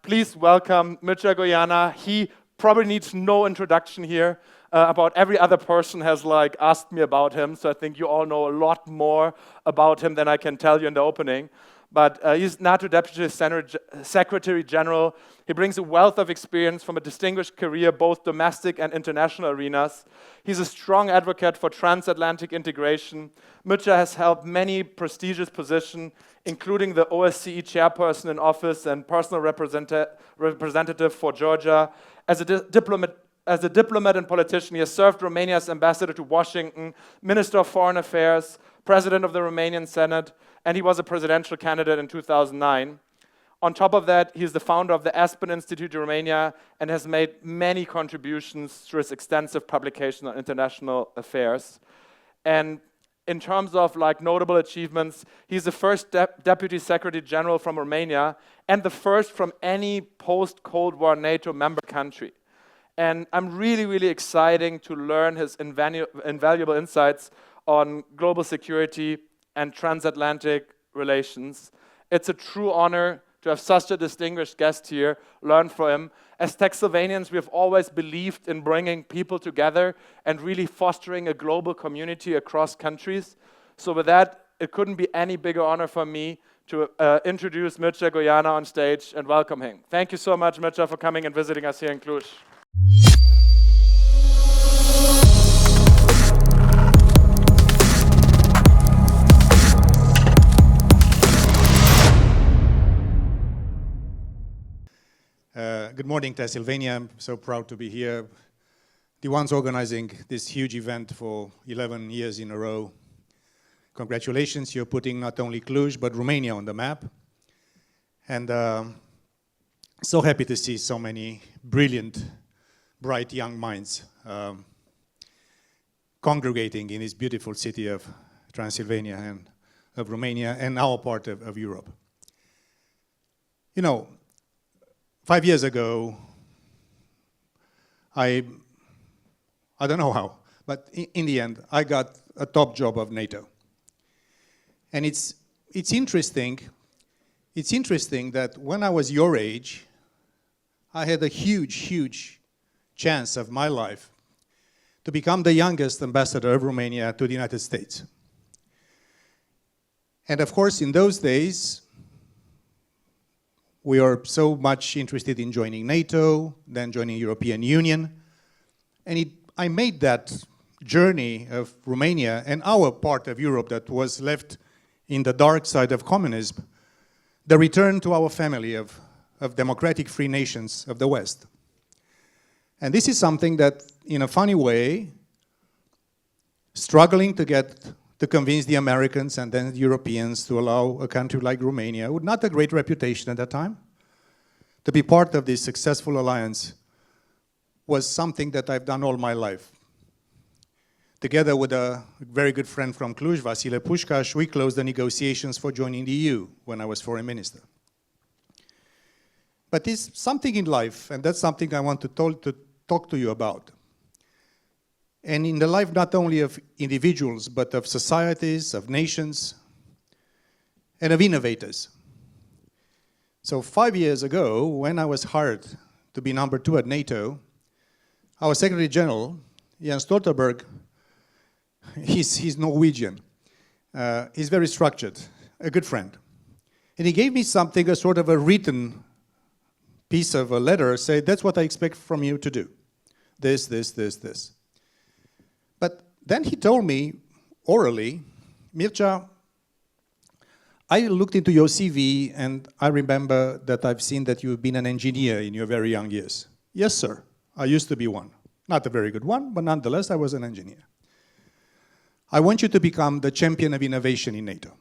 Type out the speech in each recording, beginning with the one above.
Please welcome Mircea Geoana. He probably needs no introduction here. About every other person has asked me about him, so I think you all know a lot more about him than I can tell you in the opening. But he's NATO Deputy Secretary General. He brings a wealth of experience from a distinguished career, both domestic and international arenas. He's a strong advocate for transatlantic integration. Mircea has held many prestigious positions, including the OSCE chairperson in office and personal representative for Georgia. As a diplomat and politician, he has served Romania as ambassador to Washington, Minister of Foreign Affairs, President of the Romanian Senate, and he was a presidential candidate in 2009. On top of that, he is the founder of the Aspen Institute in Romania and has made many contributions through his extensive publication on international affairs. And in terms of notable achievements, he's the first Deputy Secretary General from Romania and the first from any post-Cold War NATO member country. And I'm really excited to learn his invaluable insights on global security and transatlantic relations. It's a true honor to have such a distinguished guest here, learn from him. As Texylvanians, we have always believed in bringing people together and really fostering a global community across countries. So with that, it couldn't be any bigger honor for me to introduce Mircea Geoana on stage and welcome him. Thank you so much, Mircea, for coming and visiting us here in Cluj. Good morning, Texylvania. I'm so proud to be here. The ones organizing this huge event for 11 years in a row. Congratulations, you're putting not only Cluj, but Romania on the map. And so happy to see so many brilliant, bright young minds congregating in this beautiful city of Transylvania and of Romania and our part of Europe. You know, 5 years ago, I don't know how, but in the end, I got a top job of NATO. And it's interesting that when I was your age, I had a huge chance of my life to become the youngest ambassador of Romania to the United States. And of course, in those days, we are so much interested in joining NATO, then joining European Union. And I made that journey of Romania and our part of Europe that was left in the dark side of communism, the return to our family of democratic free nations of the West. And this is something that, in a funny way, struggling to convince the Americans and then the Europeans to allow a country like Romania, with not a great reputation at that time, to be part of this successful alliance was something that I've done all my life. Together with a very good friend from Cluj, Vasile Pușcaș, we closed the negotiations for joining the EU when I was foreign minister. But there's something in life, and that's something I want to talk to you about. And in the life not only of individuals, but of societies, of nations, and of innovators. So 5 years ago, when I was hired to be number 2 at NATO, our Secretary General, Jens Stoltenberg, he's Norwegian. He's very structured, a good friend. And he gave me something, a sort of a written piece of a letter, say, that's what I expect from you to do. This. But then he told me orally, Mircea, I looked into your CV and I remember that I've seen that you've been an engineer in your very young years. Yes, sir. I used to be one. Not a very good one, but nonetheless, I was an engineer. I want you to become the champion of innovation in NATO.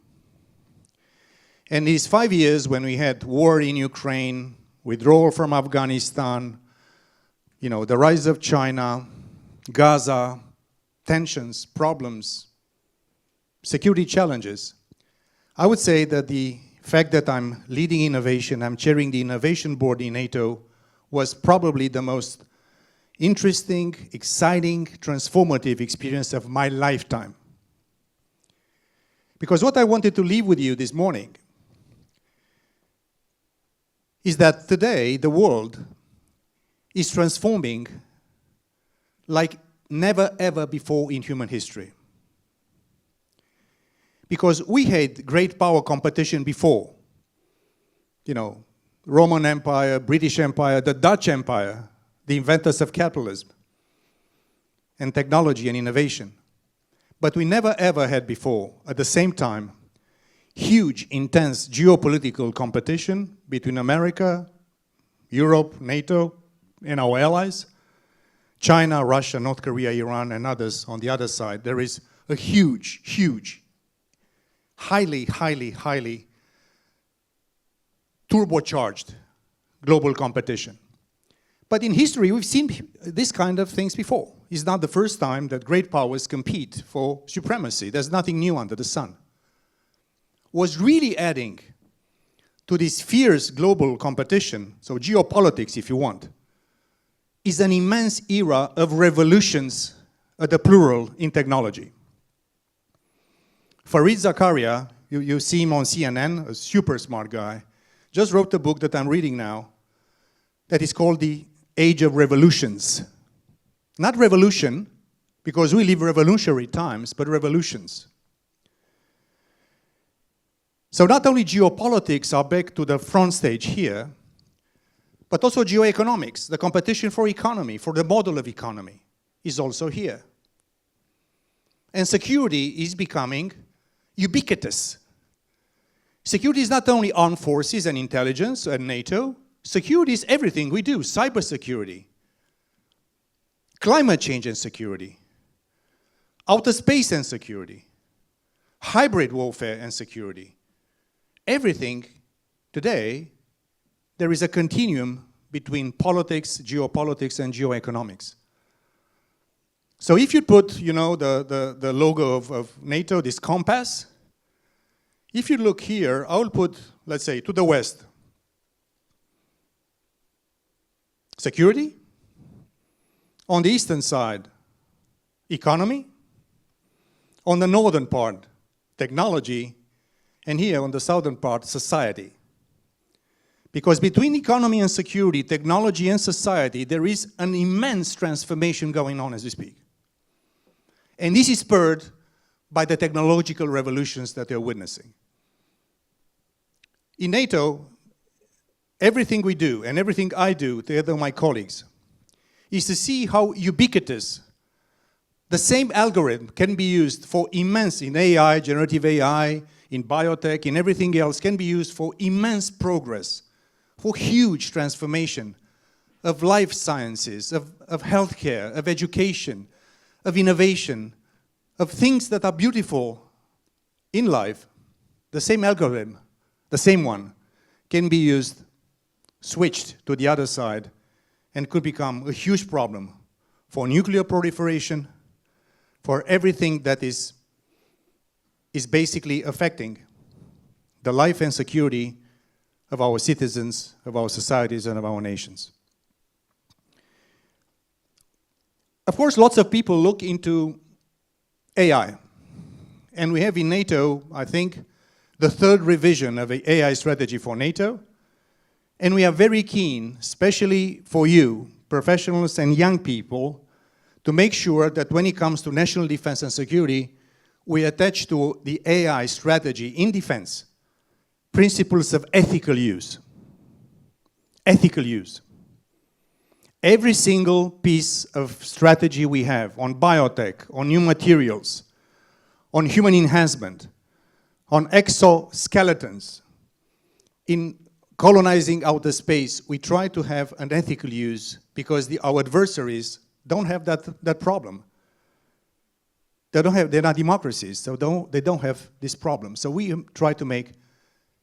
And these 5 years when we had war in Ukraine, withdrawal from Afghanistan, you know, the rise of China, Gaza, tensions, problems, security challenges, I would say that the fact that I'm leading innovation, I'm chairing the innovation board in NATO, was probably the most interesting, exciting, transformative experience of my lifetime. Because what I wanted to leave with you this morning is that today the world is transforming like never ever before in human history. Because we had great power competition before. You know, Roman Empire, British Empire, the Dutch Empire, the inventors of capitalism and technology and innovation. But we never ever had before, at the same time, huge, intense geopolitical competition between America, Europe, NATO, and our allies, China, Russia, North Korea, Iran, and others on the other side. There is a huge, huge, highly turbocharged global competition. But in history, we've seen this kind of things before. It's not the first time that great powers compete for supremacy. There's nothing new under the sun. What's really adding to this fierce global competition, so geopolitics if you want, is an immense era of revolutions, the plural, in technology. Fareed Zakaria, you see him on CNN, a super smart guy, just wrote a book that I'm reading now that is called The Age of Revolutions. Not revolution, because we live revolutionary times, but revolutions. So not only geopolitics are back to the front stage here, but also geoeconomics, the competition for economy, for the model of economy, is also here. And security is becoming ubiquitous. Security is not only armed forces and intelligence and NATO. Security is everything we do. Cybersecurity, climate change and security, outer space and security, hybrid warfare and security. Everything today, there is a continuum between politics, geopolitics, and geoeconomics. So if you put, you know, the logo of NATO, this compass, if you look here, I will put, let's say, to the west, security. On the eastern side, economy. On the northern part, technology. And here on the southern part, society. Because between economy and security, technology and society, there is an immense transformation going on as we speak. And this is spurred by the technological revolutions that they're witnessing. In NATO, everything we do and everything I do together with my colleagues is to see how ubiquitous the same algorithm can be used for immense, in AI, generative AI, in biotech, in everything else, can be used for immense progress, for huge transformation of life sciences, of healthcare, of education, of innovation, of things that are beautiful in life. The same algorithm, the same one, can be used, switched to the other side, and could become a huge problem for nuclear proliferation, for everything that is basically affecting the life and security of our citizens, of our societies, and of our nations. Of course, lots of people look into AI. And we have in NATO, I think, the third revision of the AI strategy for NATO. And we are very keen, especially for you, professionals and young people, to make sure that when it comes to national defense and security, we attach to the AI strategy in defense principles of ethical use. Ethical use. Every single piece of strategy we have on biotech, on new materials, on human enhancement, on exoskeletons, in colonizing outer space, we try to have an ethical use because our adversaries don't have that problem. They're not democracies, so they don't have this problem. So we try to make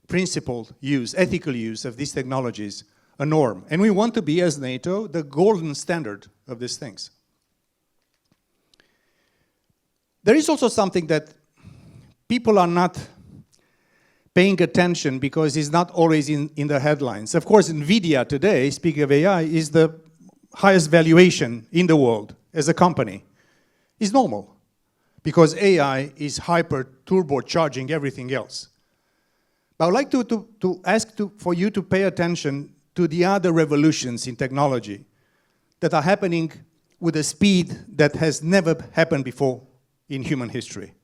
principled use, ethical use of these technologies a norm. And we want to be, as NATO, the golden standard of these things. There is also something that people are not paying attention because it's not always in the headlines. Of course, NVIDIA today, speaking of AI, is the highest valuation in the world as a company. It's normal because AI is hyper turbocharging everything else. But I would like to ask for you to pay attention to the other revolutions in technology that are happening with a speed that has never happened before in human history.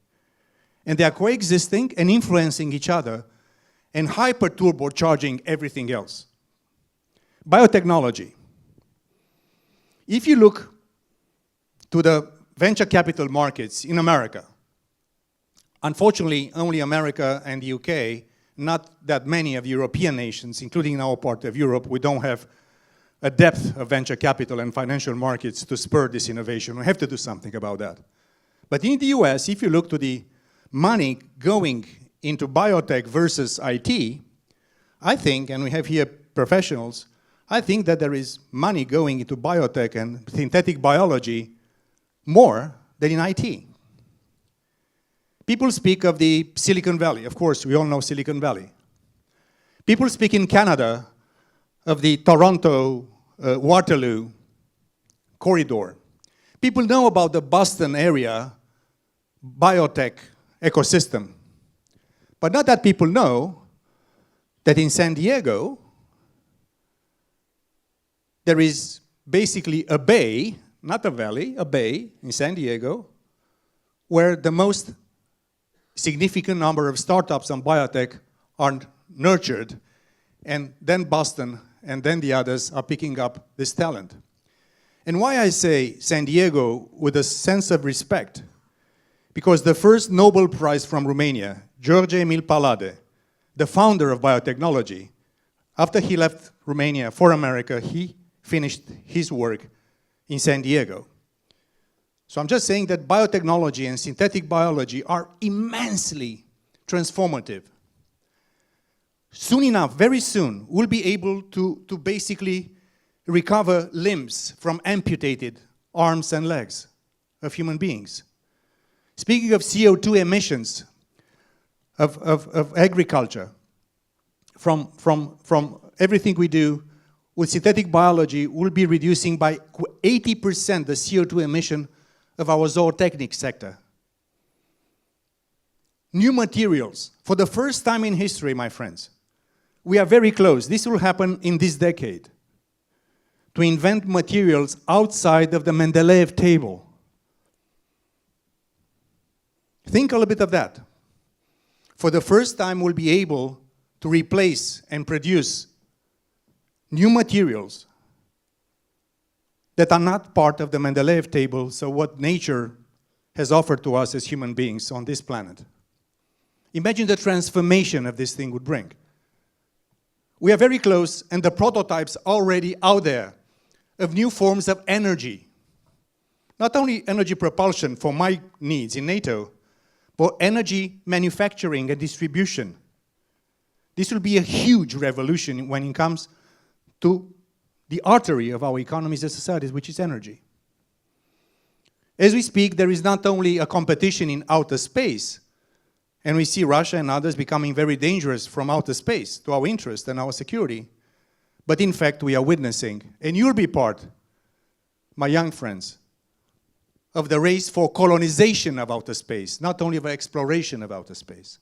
And they are coexisting and influencing each other and hyper-turbocharging everything else. Biotechnology. If you look to the venture capital markets in America, unfortunately, only America and the UK, not that many of European nations, including in our part of Europe, we don't have a depth of venture capital and financial markets to spur this innovation. We have to do something about that. But in the US, if you look to the money going into biotech versus IT, I think, and we have here professionals, I think that there is money going into biotech and synthetic biology more than in IT. People speak of the Silicon Valley. Of course, we all know Silicon Valley. People speak in Canada of the Toronto, Waterloo corridor. People know about the Boston area biotech ecosystem. But not that people know that in San Diego, there is basically a bay, not a valley, a bay in San Diego, where the most significant number of startups on biotech are nurtured, and then Boston and then the others are picking up this talent. And why I say San Diego with a sense of respect, because the first Nobel Prize from Romania, George Emil Palade, the founder of biotechnology, after he left Romania for America, he finished his work in San Diego. So I'm just saying that biotechnology and synthetic biology are immensely transformative. Soon enough, very soon, we'll be able to basically recover limbs from amputated arms and legs of human beings. Speaking of CO2 emissions of agriculture, from everything we do, with synthetic biology, we'll be reducing by 80% the CO2 emission of our zootechnic sector. New materials. For the first time in history, my friends, we are very close. This will happen in this decade. To invent materials outside of the Mendeleev table. Think a little bit of that. For the first time, we'll be able to replace and produce new materials that are not part of the Mendeleev table, so what nature has offered to us as human beings on this planet. Imagine the transformation of this thing would bring. We are very close, and the prototypes are already out there of new forms of energy. Not only energy propulsion for my needs in NATO, but energy manufacturing and distribution. This will be a huge revolution when it comes to the artery of our economies and societies, which is energy. As we speak, there is not only a competition in outer space, and we see Russia and others becoming very dangerous from outer space to our interest and our security, but in fact we are witnessing, and you'll be part, my young friends, of the race for colonization of outer space, not only of exploration of outer space.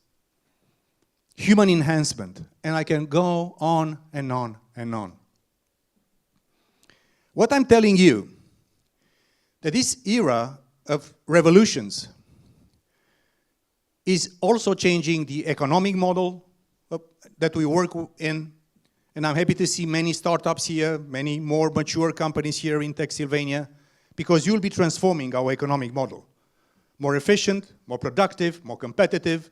Human enhancement, and I can go on and on and on. What I'm telling you, that this era of revolutions is also changing the economic model that we work in, and I'm happy to see many startups here, many more mature companies here in Texylvania, because you'll be transforming our economic model. More efficient, more productive, more competitive,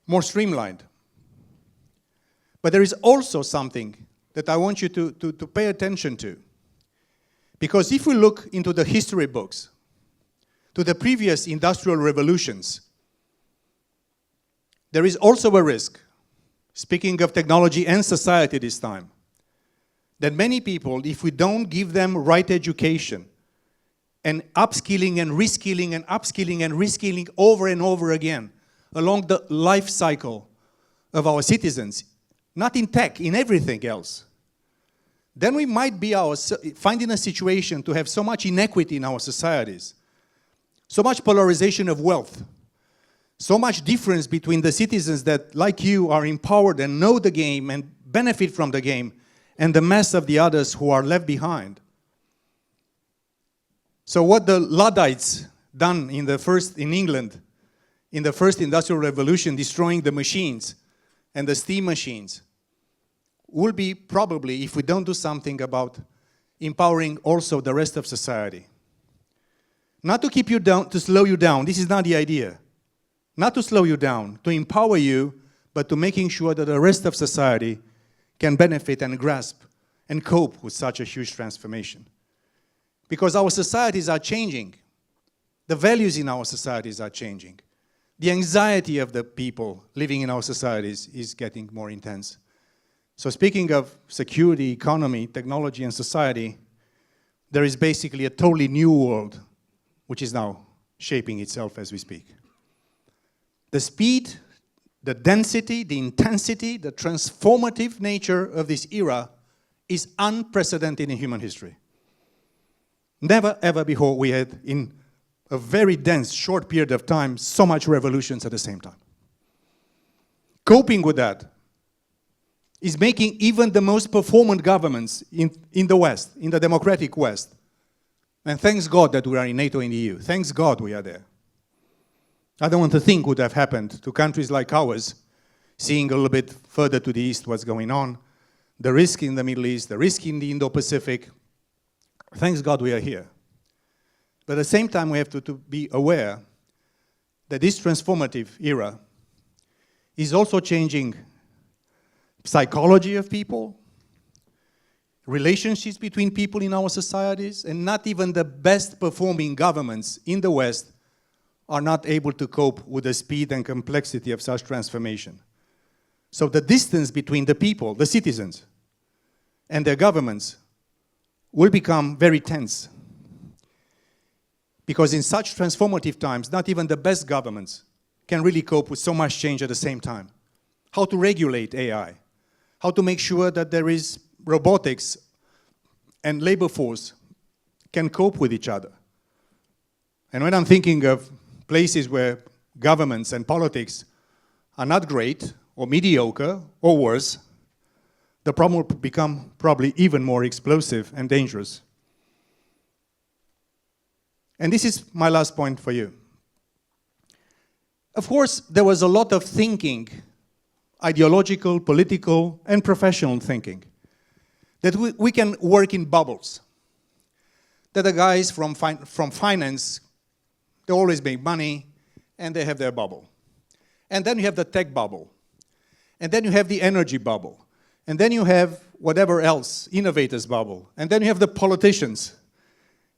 more streamlined. But there is also something that I want you to pay attention to. Because if we look into the history books, to the previous industrial revolutions, there is also a risk, speaking of technology and society this time, that many people, if we don't give them right education, and upskilling and reskilling and upskilling and reskilling over and over again, along the life cycle of our citizens, not in tech, in everything else, then we might be finding a situation to have so much inequity in our societies, so much polarization of wealth, So much difference between the citizens that, like you, are empowered and know the game and benefit from the game, and the mass of the others who are left behind. So what the Luddites done in England, in the first industrial revolution, destroying the machines and the steam machines, will be probably, if we don't do something about empowering also the rest of society. Not to keep you down, to slow you down. This is not the idea. Not to slow you down, to empower you, but to making sure that the rest of society can benefit and grasp and cope with such a huge transformation. Because our societies are changing. The values in our societies are changing. The anxiety of the people living in our societies is getting more intense. So speaking of security, economy, technology, and society, there is basically a totally new world which is now shaping itself as we speak. The speed, the density, the intensity, the transformative nature of this era is unprecedented in human history. Never ever before we had, in a very dense, short period of time, so much revolutions at the same time. Coping with that is making even the most performant governments in the West, in the democratic West, and thanks God that we are in NATO and the EU. Thanks God we are there. I don't want to think what would have happened to countries like ours, seeing a little bit further to the east what's going on, the risk in the Middle East, the risk in the Indo-Pacific. Thanks God we are here. But at the same time, we have to be aware that this transformative era is also changing psychology of people, relationships between people in our societies, and not even the best performing governments in the West are not able to cope with the speed and complexity of such transformation. So the distance between the people, the citizens, and their governments will become very tense. Because in such transformative times, not even the best governments can really cope with so much change at the same time. How to regulate AI, how to make sure that there is robotics and labor force can cope with each other. And when I'm thinking of places where governments and politics are not great, or mediocre, or worse, the problem will become probably even more explosive and dangerous. And this is my last point for you. Of course, there was a lot of thinking, ideological, political, and professional thinking, that we can work in bubbles. That the guys from finance, they always make money, and they have their bubble. And then you have the tech bubble. And then you have the energy bubble. And then you have whatever else, innovators bubble. And then you have the politicians.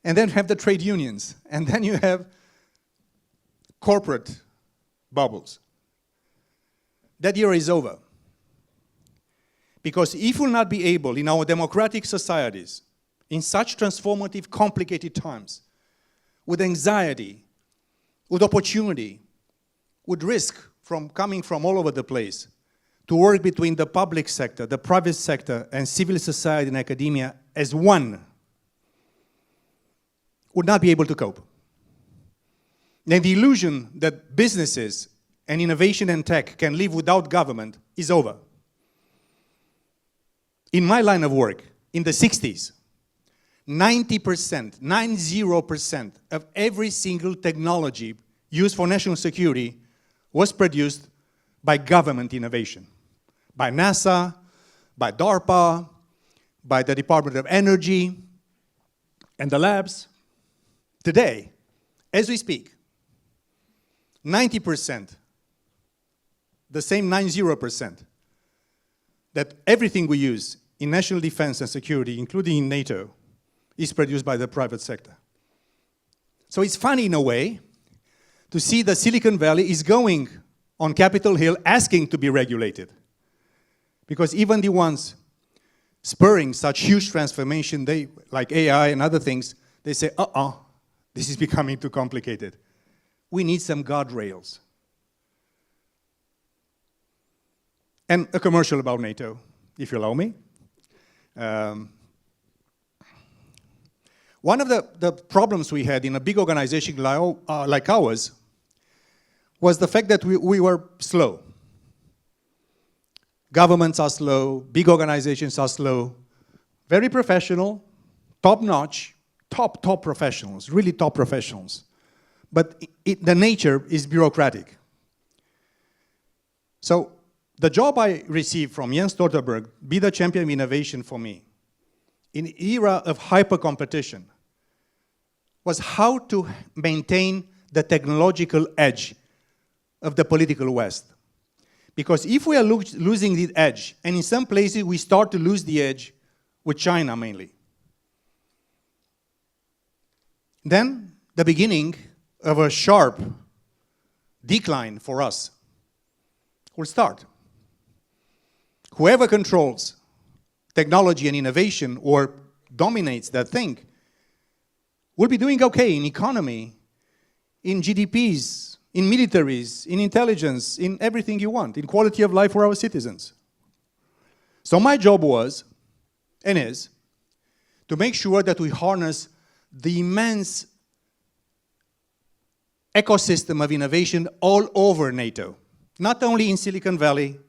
And then you have the trade unions. And then you have corporate bubbles. That era is over. Because if we'll not be able, in our democratic societies, in such transformative, complicated times, with anxiety, with opportunity, with risk from coming from all over the place, to work between the public sector, the private sector, and civil society and academia as one, would not be able to cope. And the illusion that businesses and innovation and tech can live without government is over. In my line of work, in the 60s, 90% of every single technology used for national security was produced by government innovation. By NASA, by DARPA, by the Department of Energy, and the labs. Today, as we speak, 90%, the same 90%, that everything we use in national defense and security, including in NATO, is produced by the private sector. So it's funny in a way to see that Silicon Valley is going on Capitol Hill asking to be regulated. Because even the ones spurring such huge transformation, they, like AI and other things, they say, this is becoming too complicated. We need some guardrails. And a commercial about NATO, if you allow me. One of the problems we had in a big organization like ours was the fact that we were slow. Governments are slow, big organizations are slow, very professional, top-notch, top professionals, really top professionals. But the nature is bureaucratic. So the job I received from Jens Stoltenberg, be the champion of innovation for me, in an era of hyper-competition, was how to maintain the technological edge of the political West. Because if we are losing the edge, and in some places we start to lose the edge with China mainly, then the beginning of a sharp decline for us will start. Whoever controls technology and innovation or dominates that thing will be doing okay in economy, in GDPs, in militaries, in intelligence, in everything you want, in quality of life for our citizens. So my job was, and is, to make sure that we harness the immense ecosystem of innovation all over NATO. Not only in Silicon Valley,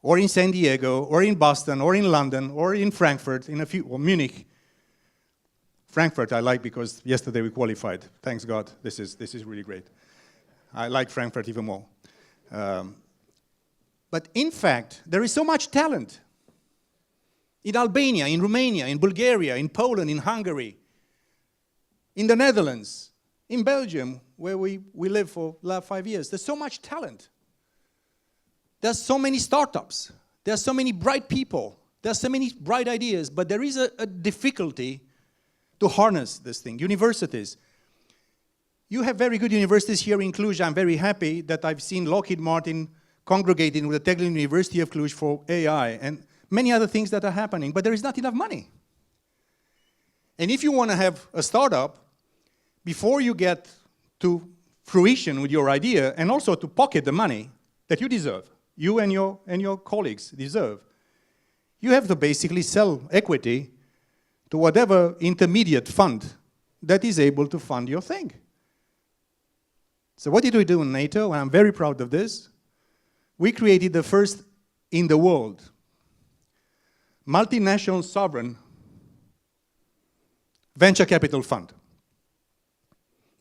or in San Diego, or in Boston, or in London, or in Frankfurt, or Munich. Frankfurt I like because yesterday we qualified. Thanks God, this is really great. I like Frankfurt even more. But in fact, there is so much talent in Albania, in Romania, in Bulgaria, in Poland, in Hungary, in the Netherlands, in Belgium, where we live for the last 5 years. There's so much talent. There's so many startups. There's so many bright people. There's so many bright ideas, but there is a difficulty to harness this thing. Universities. You have very good universities here in Cluj. I'm very happy that I've seen Lockheed Martin congregating with the Technical University of Cluj for AI and many other things that are happening, but there is not enough money. And if you want to have a startup, before you get to fruition with your idea and also to pocket the money that you deserve, you and your colleagues deserve, you have to basically sell equity to whatever intermediate fund that is able to fund your thing. So what did we do in NATO? And I'm very proud of this. We created the first in the world multinational sovereign venture capital fund.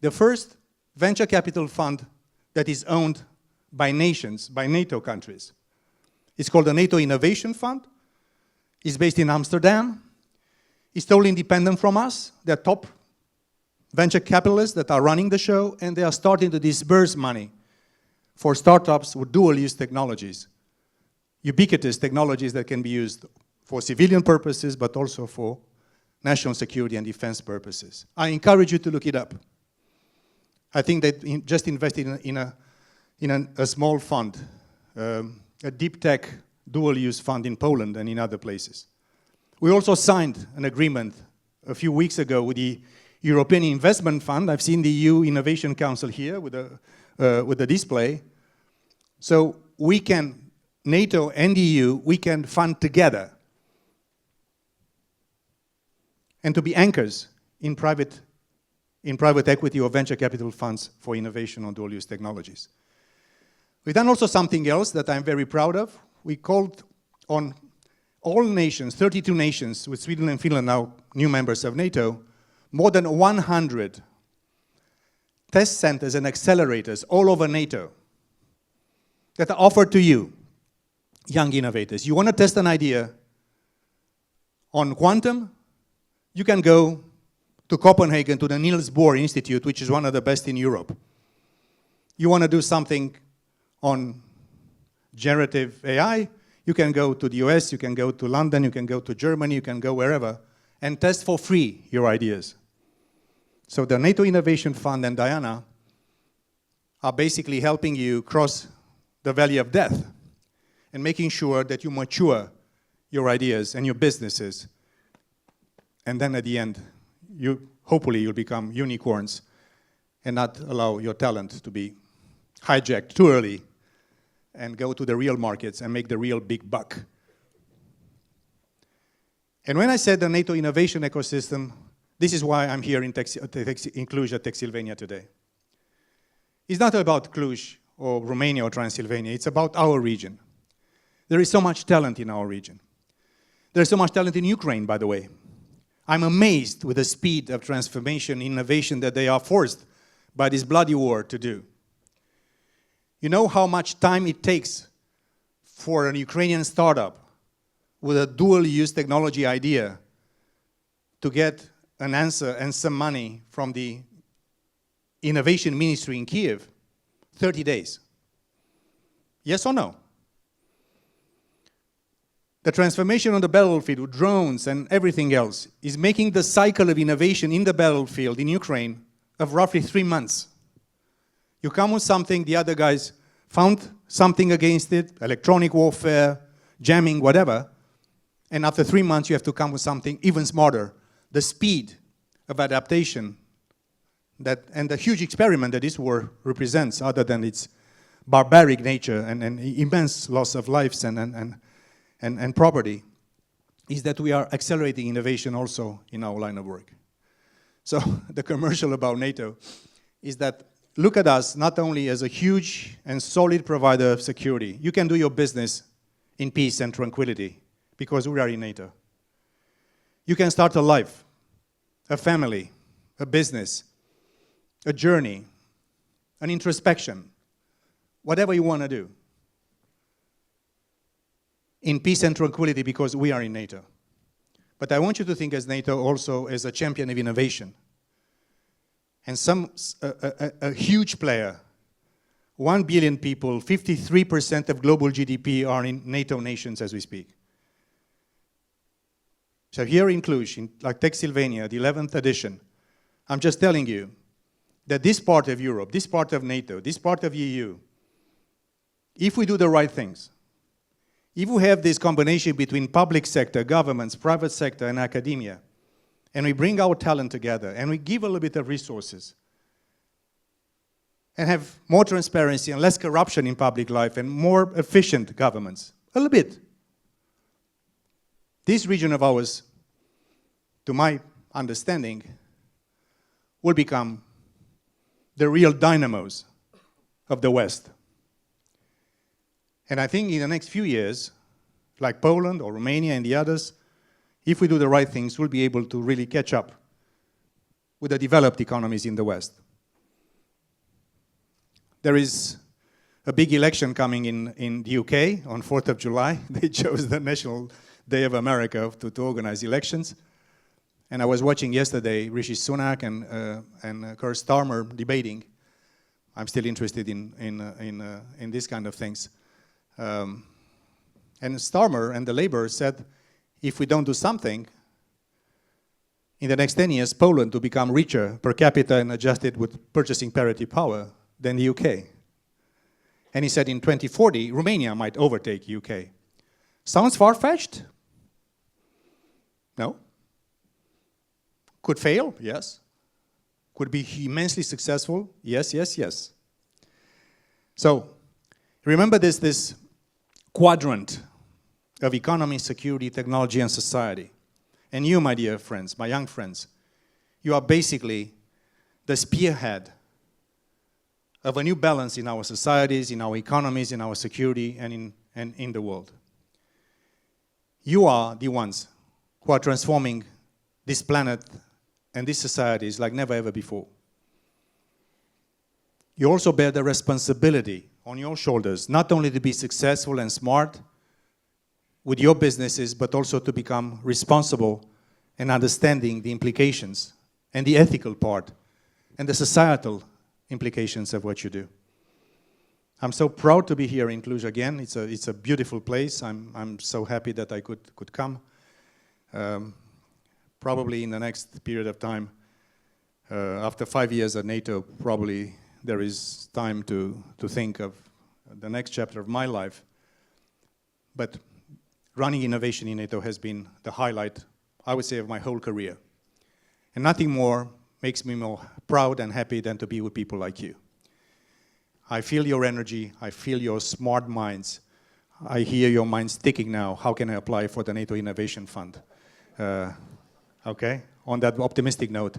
The first venture capital fund that is owned by nations, by NATO countries. It's called the NATO Innovation Fund. It's based in Amsterdam. It's totally independent from us. They're top venture capitalists that are running the show, and they are starting to disburse money for startups with dual-use technologies, ubiquitous technologies that can be used for civilian purposes, but also for national security and defense purposes. I encourage you to look it up. I think they just invested in a small fund, a deep tech dual-use fund in Poland and in other places. We also signed an agreement a few weeks ago with the European Investment Fund. I've seen the EU Innovation Council here with the display. So we can, NATO and the EU, we can fund together and to be anchors in private equity or venture capital funds for innovation on dual-use technologies. We've done also something else that I'm very proud of. We called on all nations, 32 nations, with Sweden and Finland now new members of NATO, more than 100 test centers and accelerators all over NATO that are offered to you, young innovators. You want to test an idea on quantum? You can go to Copenhagen to the Niels Bohr Institute, which is one of the best in Europe. You want to do something on generative AI? You can go to the US, you can go to London, you can go to Germany, you can go wherever, and test for free your ideas. So the NATO Innovation Fund and Diana are basically helping you cross the valley of death and making sure that you mature your ideas and your businesses. And then at the end, hopefully you'll become unicorns and not allow your talent to be hijacked too early and go to the real markets and make the real big buck. And when I said the NATO innovation ecosystem, this is why I'm here in Cluj at Tech Sylvania today. It's not about Cluj or Romania or Transylvania. It's about our region. There is so much talent in our region. There is so much talent in Ukraine, by the way. I'm amazed with the speed of transformation, innovation that they are forced by this bloody war to do. You know how much time it takes for an Ukrainian startup with a dual-use technology idea to get an answer and some money from the Innovation Ministry in Kiev? 30 days. Yes or no? The transformation on the battlefield with drones and everything else is making the cycle of innovation in the battlefield in Ukraine of roughly 3 months. You come with something, the other guys found something against it, electronic warfare, jamming, whatever, and after 3 months you have to come with something even smarter. The speed of adaptation and the huge experiment that this war represents, other than its barbaric nature and immense loss of lives and property, is that we are accelerating innovation also in our line of work. So the commercial about NATO is that look at us not only as a huge and solid provider of security. You can do your business in peace and tranquility because we are in NATO. You can start a life, a family, a business, a journey, an introspection, whatever you want to do, in peace and tranquility because we are in NATO. But I want you to think as NATO also as a champion of innovation. And a huge player, 1 billion people, 53% of global GDP are in NATO nations as we speak. So here in Cluj, in like Transylvania, the 11th edition, I'm just telling you that this part of Europe, this part of NATO, this part of EU, if we do the right things, if we have this combination between public sector, governments, private sector, and academia, and we bring our talent together, and we give a little bit of resources, and have more transparency and less corruption in public life, and more efficient governments, a little bit, this region of ours, to my understanding, will become the real dynamos of the West. And I think in the next few years, like Poland or Romania and the others, if we do the right things, we'll be able to really catch up with the developed economies in the West. There is a big election coming in the UK on 4th of July. They chose the National Day of America to organize elections. And I was watching yesterday Rishi Sunak and Keir Starmer debating. I'm still interested in this kind of things. And Starmer and the Labour said, if we don't do something, in the next 10 years, Poland to become richer per capita and adjusted with purchasing parity power than the UK. And he said in 2040, Romania might overtake UK. Sounds far-fetched? No. Could fail? Yes. Could be immensely successful? Yes, yes, yes. So, remember this quadrant of economy, security, technology, and society. And you, my dear friends, my young friends, you are basically the spearhead of a new balance in our societies, in our economies, in our security, and in the world. You are the ones who are transforming this planet and these societies like never ever before. You also bear the responsibility on your shoulders, not only to be successful and smart with your businesses, but also to become responsible and understanding the implications and the ethical part and the societal implications of what you do. I'm so proud to be here in Cluj again. It's a beautiful place. I'm so happy that I could come. Probably in the next period of time, after 5 years at NATO, probably there is time to think of the next chapter of my life. But running innovation in NATO has been the highlight, I would say, of my whole career. And nothing more makes me more proud and happy than to be with people like you. I feel your energy, I feel your smart minds. I hear your minds ticking now. How can I apply for the NATO Innovation Fund? Okay, on that optimistic note.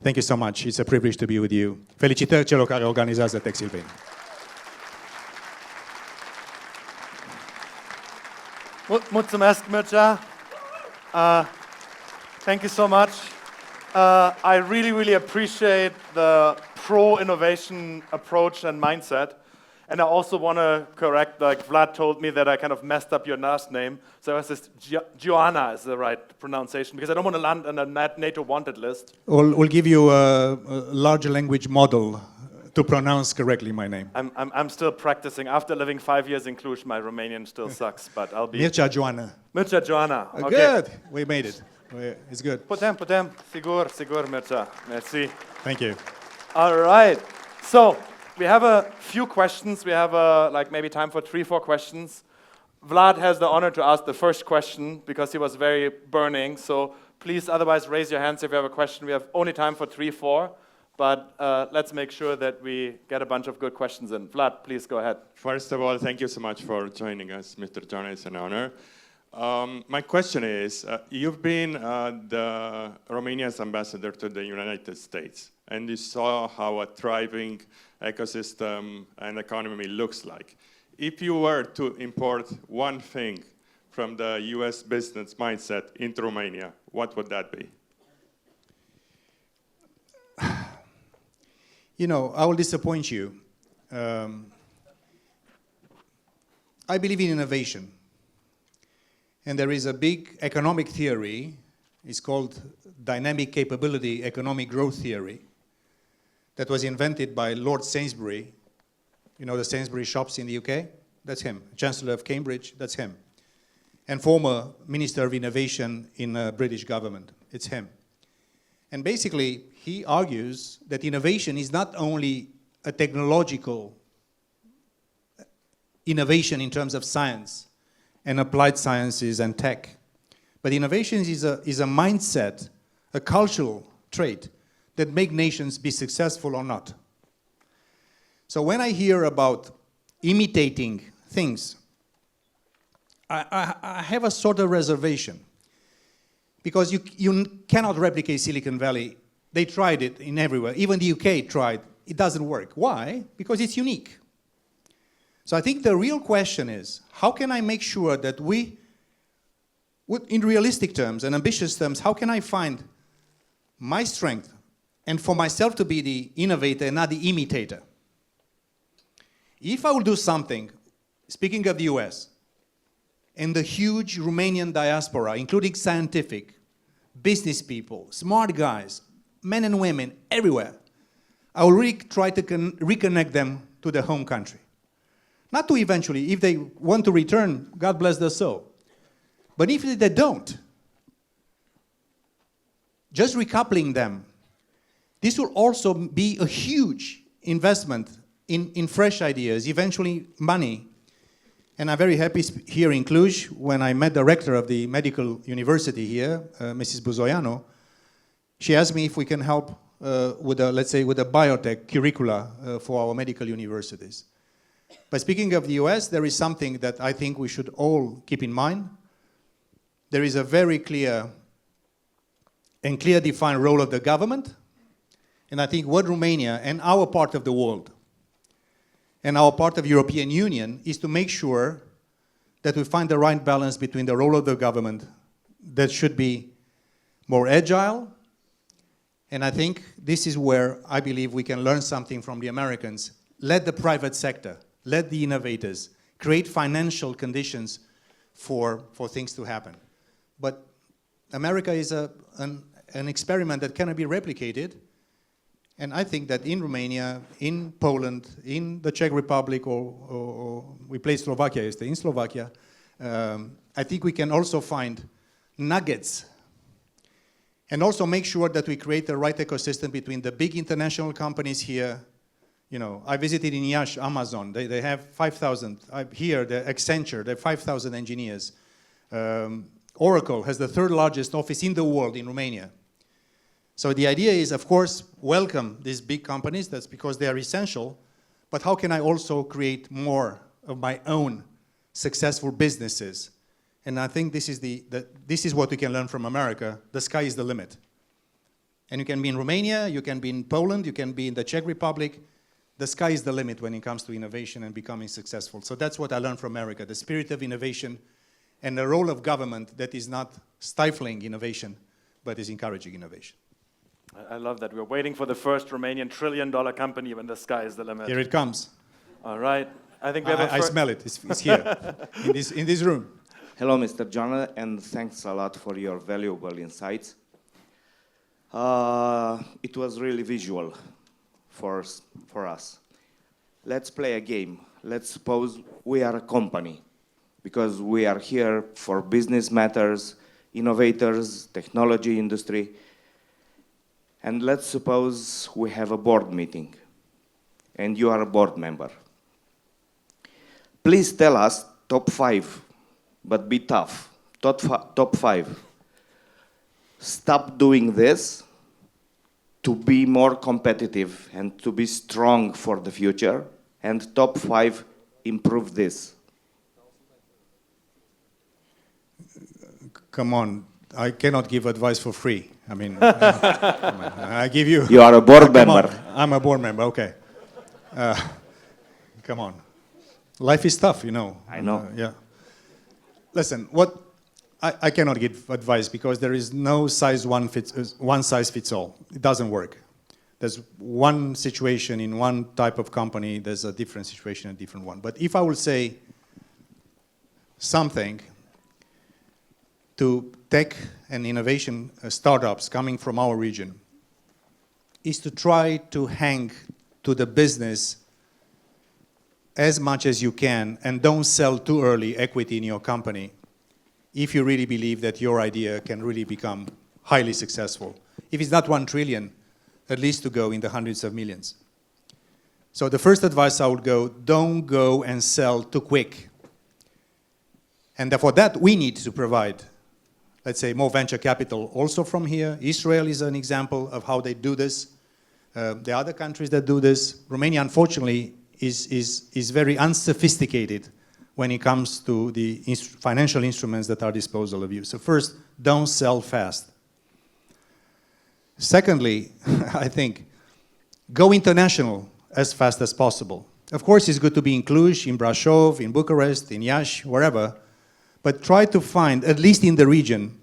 Thank you so much. It's a privilege to be with you. Felicitări celor care organizează Textilveni. Mulțumesc, Mircea. Thank you so much. I really, really appreciate the pro-innovation approach and mindset. And I also want to correct, like Vlad told me that I kind of messed up your last name. So I was just, Geoana is the right pronunciation, because I don't want to land on a NATO wanted list. We'll give you a large language model to pronounce correctly my name. I'm still practicing. After living 5 years in Cluj, my Romanian still sucks, but I'll be... Mircea Geoana. Mircea Geoana. Okay. Good. We made it. It's good. Putem. Sigur, Mircea. Merci. Thank you. All right. So we have a few questions. We have like maybe time for 3-4 questions. Vlad has the honor to ask the first question because he was very burning. So please, otherwise, raise your hands if you have a question. We have only time for 3-4. But let's make sure that we get a bunch of good questions in. Vlad, please go ahead. First of all, thank you so much for joining us, Mr. Geoana. It's an honor. My question is, you've been Romania's ambassador to the United States, and you saw how a thriving ecosystem and economy looks like. If you were to import one thing from the US business mindset into Romania, what would that be? You know, I will disappoint you. I believe in innovation. And there is a big economic theory, it's called dynamic capability economic growth theory, that was invented by Lord Sainsbury. You know the Sainsbury shops in the UK? That's him. Chancellor of Cambridge, that's him. And former Minister of Innovation in the British government, it's him. And basically, he argues that innovation is not only a technological innovation in terms of science and applied sciences and tech, but innovation is a mindset, a cultural trait that make nations be successful or not. So when I hear about imitating things, I have a sort of reservation. Because you cannot replicate Silicon Valley. They tried it in everywhere. Even the UK tried. It doesn't work. Why? Because it's unique. So I think the real question is, how can I make sure that in realistic terms and ambitious terms, how can I find my strength and for myself to be the innovator and not the imitator? If I will do something, speaking of the US, and the huge Romanian diaspora, including scientific, business people, smart guys, men and women, everywhere, I will really try to reconnect them to their home country. Not to eventually, if they want to return, God bless their soul. But if they don't, just recoupling them, this will also be a huge investment in fresh ideas, eventually money. And I'm very happy here in Cluj, when I met the rector of the medical university here, Mrs. Buzoianu, she asked me if we can help with a biotech curricula for our medical universities. But speaking of the US, there is something that I think we should all keep in mind. There is a very clear and clear defined role of the government. And I think what Romania and our part of the world and our part of the European Union is to make sure that we find the right balance between the role of the government that should be more agile. And I think this is where I believe we can learn something from the Americans. Let the private sector, let the innovators create financial conditions for things to happen. But America is an experiment that cannot be replicated. And I think that in Romania, in Poland, in the Czech Republic, or we play Slovakia, in Slovakia, I think we can also find nuggets and also make sure that we create the right ecosystem between the big international companies here. You know, I visited in Iași, Amazon. They have 5,000. Here, the Accenture, they have 5,000 engineers. Oracle has the third largest office in the world in Romania. So the idea is, of course, welcome these big companies. That's because they are essential. But how can I also create more of my own successful businesses? And I think this is what we can learn from America. The sky is the limit. And you can be in Romania, you can be in Poland, you can be in the Czech Republic. The sky is the limit when it comes to innovation and becoming successful. So that's what I learned from America, the spirit of innovation and the role of government that is not stifling innovation, but is encouraging innovation. I love that. We're waiting for the first Romanian trillion-dollar company when the sky is the limit. Here it comes. All right. I think we have I smell it. It's here, in this room. Hello, Mr. Geoana, and thanks a lot for your valuable insights. It was really visual for us. Let's play a game. Let's suppose we are a company, because we are here for business matters, innovators, technology industry. And let's suppose we have a board meeting, and you are a board member. Please tell us top 5, but be tough. Top 5. Stop doing this to be more competitive and to be strong for the future. And top 5, improve this. Come on, I cannot give advice for free. I mean, I give you... You are a board member. I'm a board member, okay. Come on. Life is tough, you know. I know. Yeah. Listen, I cannot give advice because there is no one size fits all. It doesn't work. There's one situation in one type of company, there's a different situation in a different one. But if I will say something to tech and innovation startups coming from our region, is to try to hang to the business as much as you can and don't sell too early equity in your company if you really believe that your idea can really become highly successful. If it's not 1 trillion, at least to go in the hundreds of millions. So the first advice I would go, don't go and sell too quick. And for that, we need to provide, let's say, more venture capital also from here. Israel is an example of how they do this. The other countries that do this, Romania, unfortunately, is very unsophisticated when it comes to the financial instruments that are disposal of you. So first, don't sell fast. Secondly, I think, go international as fast as possible. Of course, it's good to be in Cluj, in Brașov, in Bucharest, in Iași, wherever, but try to find, at least in the region,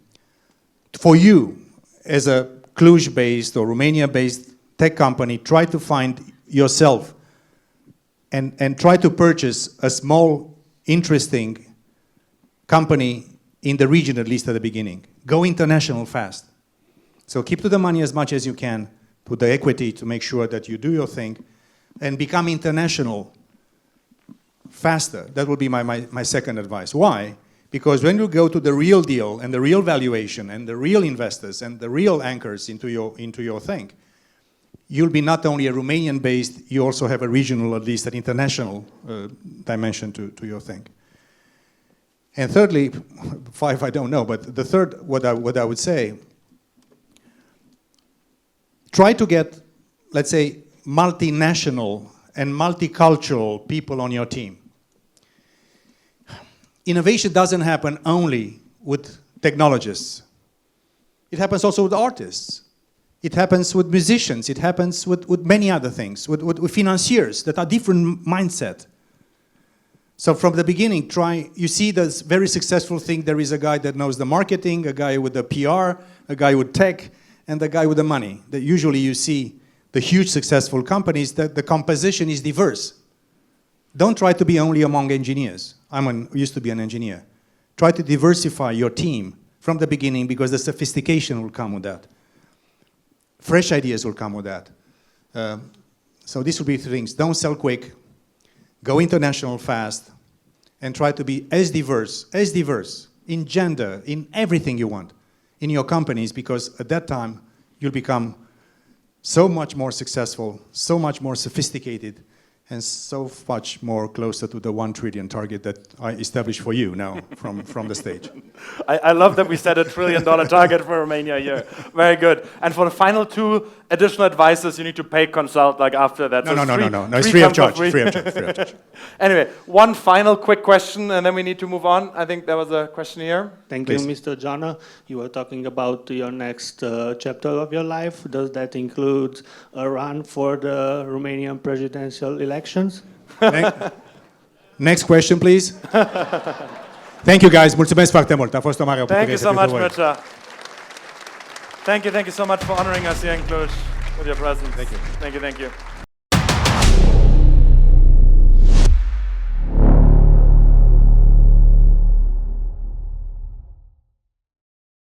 for you, as a Cluj-based or Romania-based tech company, try to find yourself and try to purchase a small, interesting company in the region, at least at the beginning. Go international fast. So keep to the money as much as you can, put the equity to make sure that you do your thing, and become international faster. That would be my second advice. Why? Because when you go to the real deal and the real valuation and the real investors and the real anchors into your thing, you'll be not only a Romanian-based, you also have a regional, at least an international dimension to your thing. And thirdly, 5 I don't know, but the third, what I would say, try to get, let's say, multinational and multicultural people on your team. Innovation doesn't happen only with technologists. It happens also with artists. It happens with musicians. It happens with many other things, with financiers that are different mindset. So from the beginning, you see this very successful thing, there is a guy that knows the marketing, a guy with the PR, a guy with tech, and the guy with the money. That usually you see the huge successful companies that the composition is diverse. Don't try to be only among engineers. Used to be an engineer. Try to diversify your team from the beginning because the sophistication will come with that. Fresh ideas will come with that. So these will be 3 things. Don't sell quick, go international fast, and try to be as diverse in gender, in everything you want in your companies, because at that time you'll become so much more successful, so much more sophisticated, and so much more closer to the 1 trillion target that I established for you now from the stage. I love that we set $1 trillion target for Romania here. Very good. And for the final 2 additional advices, you need to pay consult like after that. No, So no, it's free of come for charge, free of charge. Anyway, one final quick question, and then we need to move on. I think there was a question here. Thank Please. you, Mr. Geoana. You were talking about your next chapter of your life. Does that include a run for the Romanian presidential elections? Next question, please. Thank you, guys. Mulțumesc foarte mult. A fost o mare bucurie. Thank you so much, Mircea. Thank you so much for honoring us here in Cluj with your presence. Thank you.